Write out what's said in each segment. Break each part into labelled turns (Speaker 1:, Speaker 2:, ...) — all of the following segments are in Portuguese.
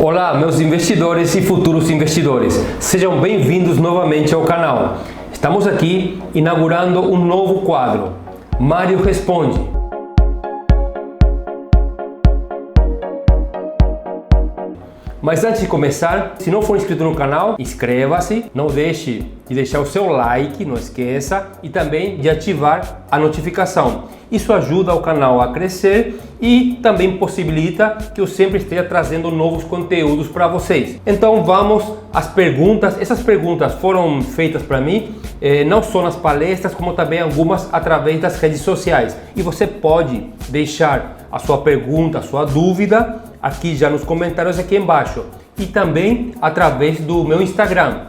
Speaker 1: Olá, meus investidores e futuros investidores. Sejam bem-vindos novamente ao canal. Estamos aqui inaugurando um novo quadro, Mário Responde. Mas antes de começar, se não for inscrito no canal, inscreva-se, não deixe de deixar o seu like, não esqueça, e também de ativar a notificação. Isso ajuda o canal a crescer e também possibilita que eu sempre esteja trazendo novos conteúdos para vocês. Então vamos às perguntas. Essas perguntas foram feitas para mim, não só nas palestras, como também algumas através das redes sociais. E você pode deixar a sua pergunta, a sua dúvida, aqui já nos comentários aqui embaixo, e também através do meu Instagram,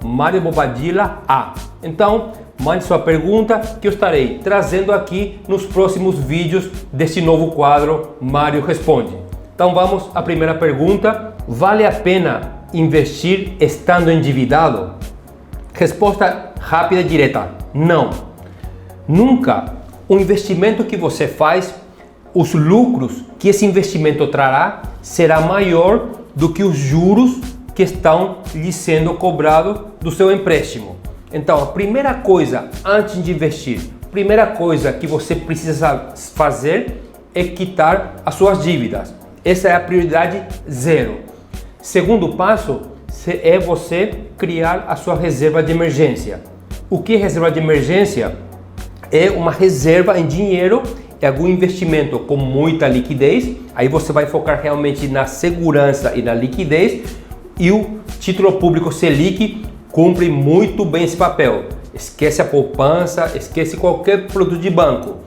Speaker 1: @mariobobadilla_a. Então, mande sua pergunta que eu estarei trazendo aqui nos próximos vídeos deste novo quadro Mário Responde. Então vamos à primeira pergunta: vale a pena investir estando endividado? Resposta rápida e direta: não. Nunca. O investimento que você faz, os lucros que esse investimento trará será maior do que os juros que estão lhe sendo cobrados do seu empréstimo. Então, a primeira coisa antes de investir, primeira coisa que você precisa fazer é quitar as suas dívidas. Essa é a prioridade zero. Segundo passo é você criar a sua reserva de emergência. O que é reserva de emergência? É uma reserva em dinheiro, é algum investimento com muita liquidez. Aí você vai focar realmente na segurança e na liquidez, e o título público Selic cumpre muito bem esse papel. Esquece a poupança, esquece qualquer produto de banco.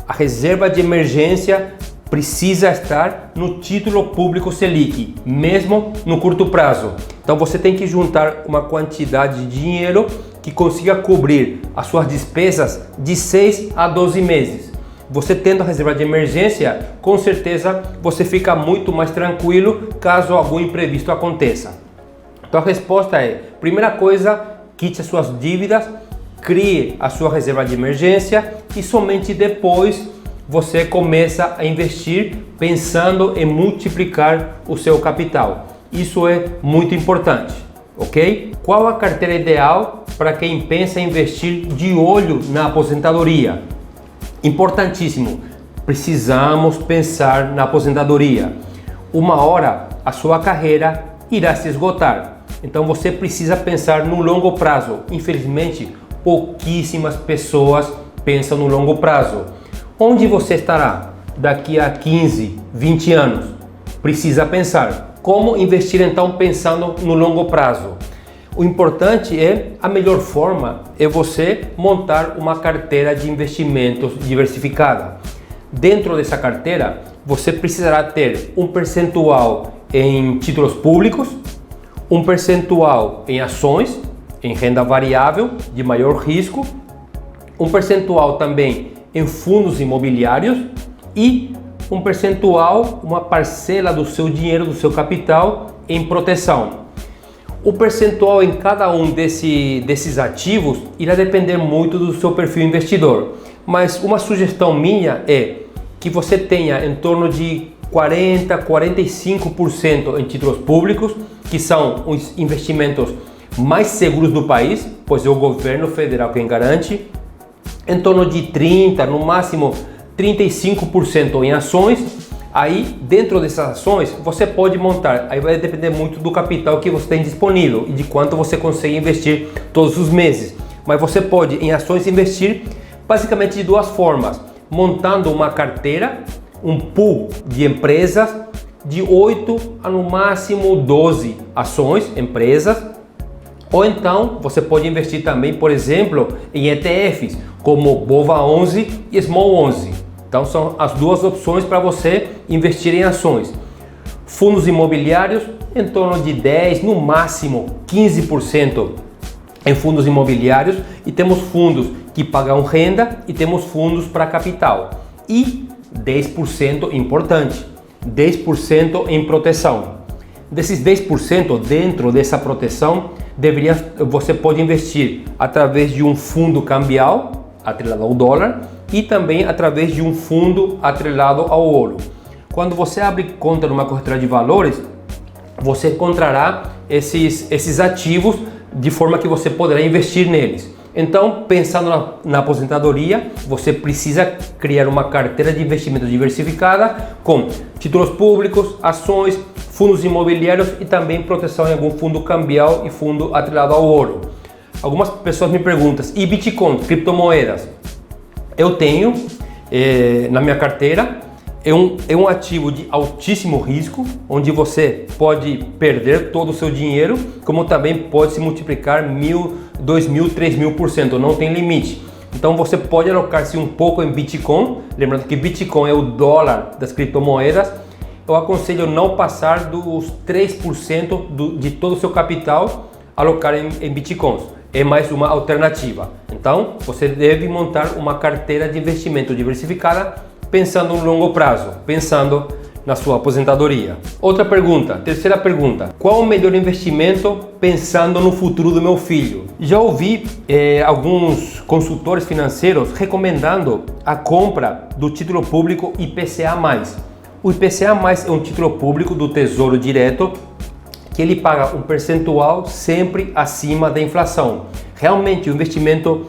Speaker 1: A reserva de emergência precisa estar no título público Selic, mesmo no curto prazo. Então você tem que juntar uma quantidade de dinheiro que consiga cobrir as suas despesas de 6 a 12 meses. Você tendo a reserva de emergência, com certeza você fica muito mais tranquilo caso algum imprevisto aconteça. Então a resposta é: primeira coisa, quite as suas dívidas, crie a sua reserva de emergência e somente depois você começa a investir pensando em multiplicar o seu capital. Isso é muito importante, ok? Qual a carteira ideal para quem pensa em investir de olho na aposentadoria? Importantíssimo, precisamos pensar na aposentadoria. Uma hora a sua carreira irá se esgotar, então você precisa pensar no longo prazo. Infelizmente, pouquíssimas pessoas pensam no longo prazo. Onde você estará daqui a 15, 20 anos? Precisa pensar. Como investir então pensando no longo prazo? O importante é, a melhor forma é você montar uma carteira de investimentos diversificada. Dentro dessa carteira, você precisará ter um percentual em títulos públicos, um percentual em ações, em renda variável de maior risco, um percentual também em fundos imobiliários e um percentual, uma parcela do seu dinheiro, do seu capital em proteção. O percentual em cada um desses ativos irá depender muito do seu perfil investidor, mas uma sugestão minha é que você tenha em torno de 40, 45% em títulos públicos, que são os investimentos mais seguros do país, pois é o governo federal quem garante, em torno de 30, no máximo 35% em ações. Aí, dentro dessas ações, você pode montar, aí vai depender muito do capital que você tem disponível e de quanto você consegue investir todos os meses. Mas você pode, em ações, investir basicamente de duas formas: montando uma carteira, um pool de empresas, de 8 a no máximo 12 ações, empresas. Ou então, você pode investir também, por exemplo, em ETFs, como BOVA11 e Small11. Então são as duas opções para você investir em ações. Fundos imobiliários, em torno de 10, no máximo 15% em fundos imobiliários, e temos fundos que pagam renda e temos fundos para capital. E 10%, importante, 10% em proteção. Desses 10%, dentro dessa proteção, você pode investir através de um fundo cambial atrelado ao dólar e também através de um fundo atrelado ao ouro. Quando você abre conta numa corretora de valores, você encontrará esses ativos de forma que você poderá investir neles. Então, pensando na aposentadoria, você precisa criar uma carteira de investimento diversificada com títulos públicos, ações, fundos imobiliários e também proteção em algum fundo cambial e fundo atrelado ao ouro. Algumas pessoas me perguntam, e Bitcoin, criptomoedas? Eu tenho na minha carteira, é um ativo de altíssimo risco, onde você pode perder todo o seu dinheiro, como também pode se multiplicar 1.000, 2.000, 3.000%, não tem limite. Então você pode alocar-se um pouco em Bitcoin, lembrando que Bitcoin é o dólar das criptomoedas. Eu aconselho não passar dos 3% de todo o seu capital alocar em Bitcoins. É mais uma alternativa. Então você deve montar uma carteira de investimento diversificada, pensando no longo prazo, pensando na sua aposentadoria. Outra pergunta, terceira pergunta: qual o melhor investimento pensando no futuro do meu filho? Já ouvi alguns consultores financeiros recomendando a compra do título público IPCA+. O IPCA+ é um título público do Tesouro Direto que ele paga um percentual sempre acima da inflação. Realmente um investimento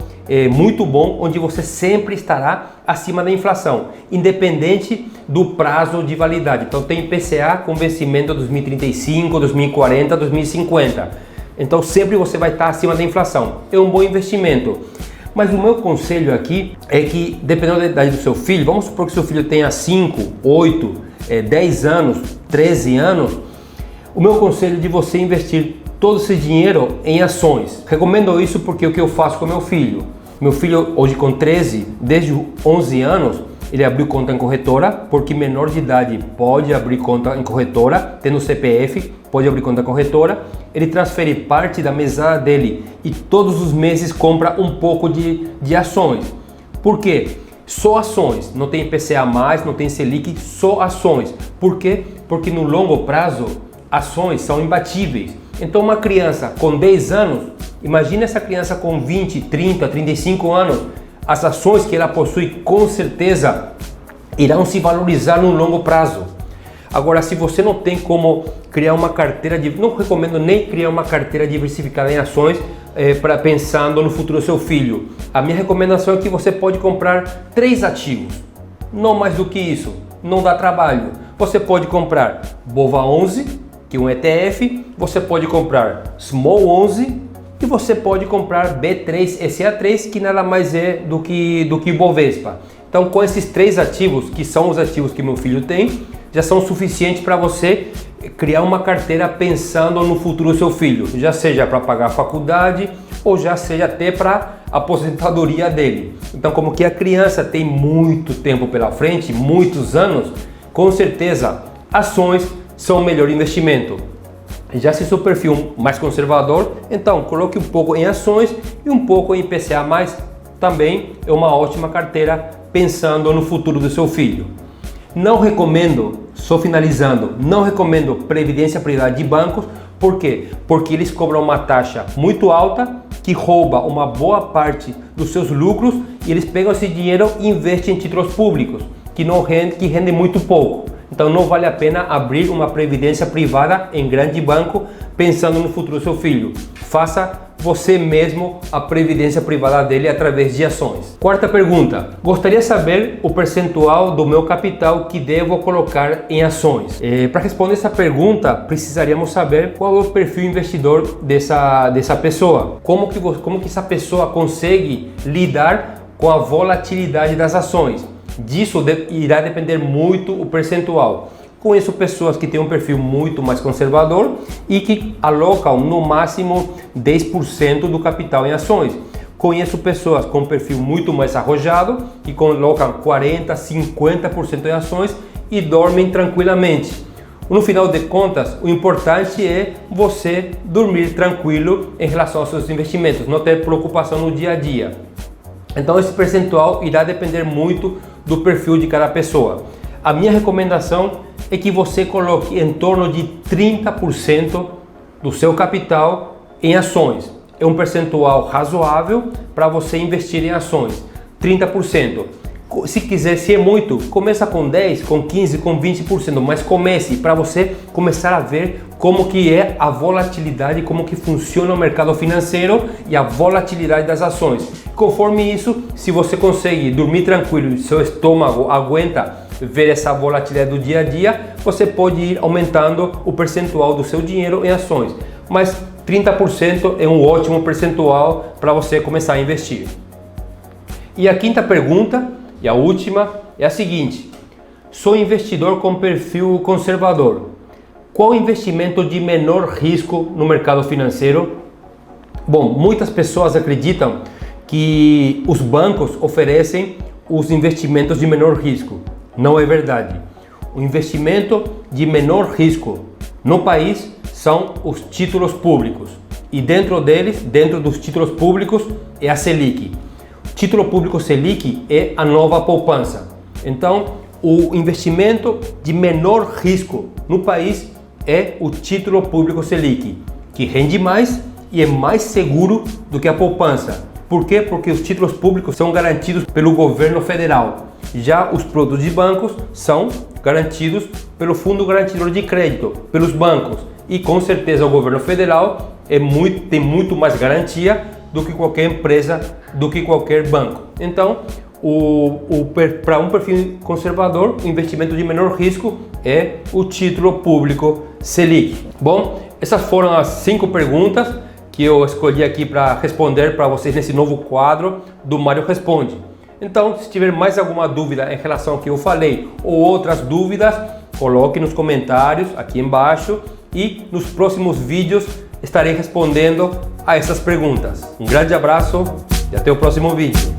Speaker 1: muito bom, onde você sempre estará acima da inflação, independente do prazo de validade. Então tem IPCA com vencimento 2035, 2040, 2050. Então sempre você vai estar acima da inflação. É um bom investimento. Mas o meu conselho aqui é que, dependendo da idade do seu filho, vamos supor que seu filho tenha 5, 8, 10 anos, 13 anos, o meu conselho é de você investir todo esse dinheiro em ações. Recomendo isso porque é o que eu faço com meu filho. Meu filho hoje com 13, desde 11 anos, ele abriu conta em corretora, porque menor de idade pode abrir conta em corretora, tendo CPF, pode abrir conta em corretora. Ele transfere parte da mesada dele e todos os meses compra um pouco de ações. Por quê? Só ações, não tem IPCA+, não tem Selic, só ações. Por quê? Porque no longo prazo, ações são imbatíveis. Então uma criança com 10 anos, imagina essa criança com 20, 30, 35 anos, as ações que ela possui com certeza irão se valorizar no longo prazo. Agora, se você não tem como criar uma carteira, não recomendo nem criar uma carteira diversificada em ações pensando no futuro do seu filho. A minha recomendação é que você pode comprar 3 ativos, não mais do que isso, não dá trabalho. Você pode comprar BOVA11, que é um ETF, você pode comprar Small 11 e você pode comprar B3SA3, que nada mais é do que Bovespa. Então, com esses 3 ativos, que são os ativos que meu filho tem, já são suficientes para você criar uma carteira pensando no futuro do seu filho, já seja para pagar a faculdade ou já seja até para a aposentadoria dele. Então, como que a criança tem muito tempo pela frente, muitos anos, com certeza ações são o melhor investimento. Já se seu perfil mais conservador, então coloque um pouco em ações e um pouco em IPCA+, também é uma ótima carteira pensando no futuro do seu filho. Não recomendo, só finalizando, não recomendo previdência privada de bancos. Por quê? Porque eles cobram uma taxa muito alta que rouba uma boa parte dos seus lucros e eles pegam esse dinheiro e investem em títulos públicos que rendem muito pouco. Então não vale a pena abrir uma previdência privada em grande banco pensando no futuro do seu filho. Faça você mesmo a previdência privada dele através de ações. Quarta pergunta: gostaria de saber o percentual do meu capital que devo colocar em ações. Para responder essa pergunta, precisaríamos saber qual é o perfil investidor dessa pessoa. Como que essa pessoa consegue lidar com a volatilidade das ações. Disso irá depender muito o percentual. Conheço pessoas que têm um perfil muito mais conservador e que alocam no máximo 10% do capital em ações. Conheço pessoas com um perfil muito mais arrojado que colocam 40%, 50% em ações e dormem tranquilamente. No final de contas, o importante é você dormir tranquilo em relação aos seus investimentos, não ter preocupação no dia a dia. Então esse percentual irá depender muito do perfil de cada pessoa. A minha recomendação é que você coloque em torno de 30% do seu capital em ações. É um percentual razoável para você investir em ações. 30%. Se quiser, se é muito, começa com 10, com 15, com 20%, mas comece para você começar a ver como que é a volatilidade, como que funciona o mercado financeiro e a volatilidade das ações. Conforme isso, se você consegue dormir tranquilo e seu estômago aguenta ver essa volatilidade do dia a dia, você pode ir aumentando o percentual do seu dinheiro em ações. Mas 30% é um ótimo percentual para você começar a investir. E a quinta pergunta, e a última, é a seguinte: sou investidor com perfil conservador. Qual investimento de menor risco no mercado financeiro? Bom, muitas pessoas acreditam que os bancos oferecem os investimentos de menor risco. Não é verdade. O investimento de menor risco no país são os títulos públicos. E dentro deles, dentro dos títulos públicos, é a Selic. Título público Selic é a nova poupança. Então, o investimento de menor risco no país é o título público Selic, que rende mais e é mais seguro do que a poupança. Por quê? Porque os títulos públicos são garantidos pelo governo federal. Já os produtos de bancos são garantidos pelo Fundo Garantidor de Crédito, pelos bancos. E com certeza o governo federal tem muito mais garantia do que qualquer empresa, do que qualquer banco. Então, para um perfil conservador, o investimento de menor risco é o título público Selic. Bom, essas foram as 5 perguntas que eu escolhi aqui para responder para vocês nesse novo quadro do Mário Responde. Então, se tiver mais alguma dúvida em relação ao que eu falei ou outras dúvidas, coloque nos comentários aqui embaixo e nos próximos vídeos estarei respondendo a essas perguntas. Um grande abraço e até o próximo vídeo.